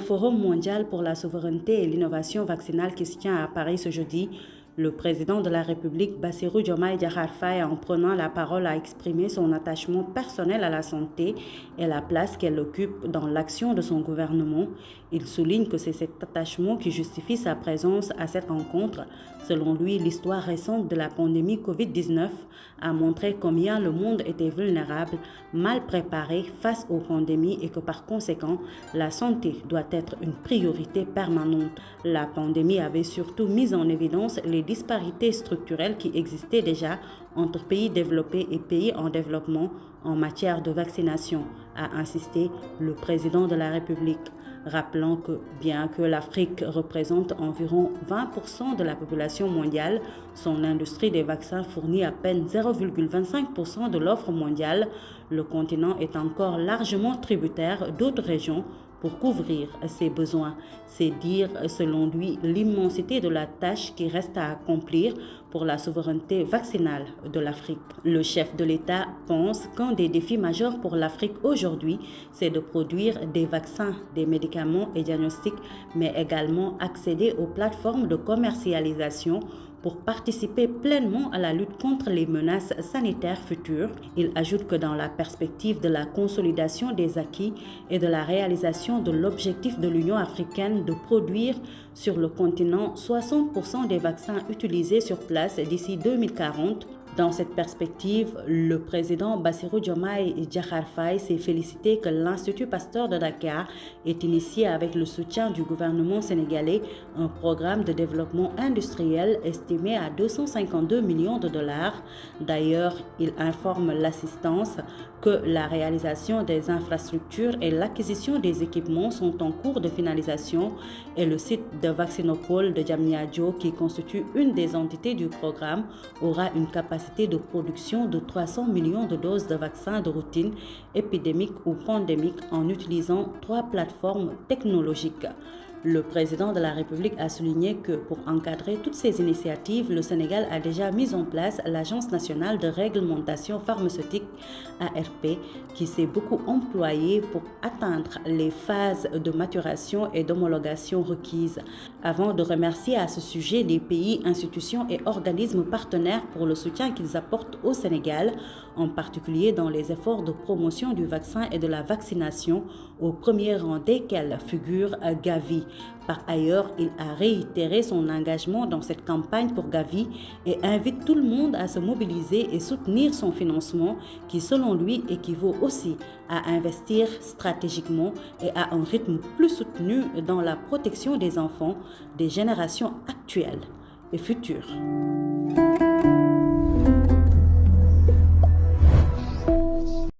Forum mondial pour la souveraineté et l'innovation vaccinale qui se tient à Paris ce jeudi, le président de la République, Bassirou Diomaye Diakhar Faye, en prenant la parole, a exprimé son attachement personnel à la santé et la place qu'elle occupe dans l'action de son gouvernement. Il souligne que c'est cet attachement qui justifie sa présence à cette rencontre. Selon lui, l'histoire récente de la pandémie Covid-19 a montré combien le monde était vulnérable, mal préparé face aux pandémies et que par conséquent, la santé doit être une priorité permanente. La pandémie avait surtout mis en évidence les disparités structurelles qui existaient déjà entre pays développés et pays en développement en matière de vaccination, a insisté le président de la République, rappelant que bien que l'Afrique représente environ 20% de la population mondiale, son industrie des vaccins fournit à peine 0,25% de l'offre mondiale. Le continent est encore largement tributaire d'autres régions pour couvrir ses besoins. C'est dire, selon lui, l'immensité de la tâche qui reste à accomplir pour la souveraineté vaccinale de l'Afrique. Le chef de l'État pense qu'un des défis majeurs pour l'Afrique aujourd'hui, c'est de produire des vaccins, des médicaments et diagnostics, mais également accéder aux plateformes de commercialisation pour participer pleinement à la lutte contre les menaces sanitaires futures. Il ajoute que dans la perspective de la consolidation des acquis et de la réalisation de l'objectif de l'Union africaine de produire sur le continent 60% des vaccins utilisés sur place d'ici 2040, dans cette perspective, le président Bassirou Diomaye Diakhar Faye s'est félicité que l'Institut Pasteur de Dakar ait initié avec le soutien du gouvernement sénégalais un programme de développement industriel estimé à 252 millions de dollars. D'ailleurs, il informe l'assistance que la réalisation des infrastructures et l'acquisition des équipements sont en cours de finalisation et le site de Vaccinopole de Diamniadio, qui constitue une des entités du programme, aura une capacité de production de 300 millions de doses de vaccins de routine, épidémiques ou pandémiques en utilisant 3 plateformes technologiques. Le président de la République a souligné que pour encadrer toutes ces initiatives, le Sénégal a déjà mis en place l'Agence nationale de réglementation pharmaceutique, ARP, qui s'est beaucoup employée pour atteindre les phases de maturation et d'homologation requises. Avant de remercier à ce sujet les pays, institutions et organismes partenaires pour le soutien qu'ils apportent au Sénégal, en particulier dans les efforts de promotion du vaccin et de la vaccination, au premier rang desquels figure Gavi. Par ailleurs, il a réitéré son engagement dans cette campagne pour Gavi et invite tout le monde à se mobiliser et soutenir son financement qui, selon lui, équivaut aussi à investir stratégiquement et à un rythme plus soutenu dans la protection des enfants des générations actuelles et futures.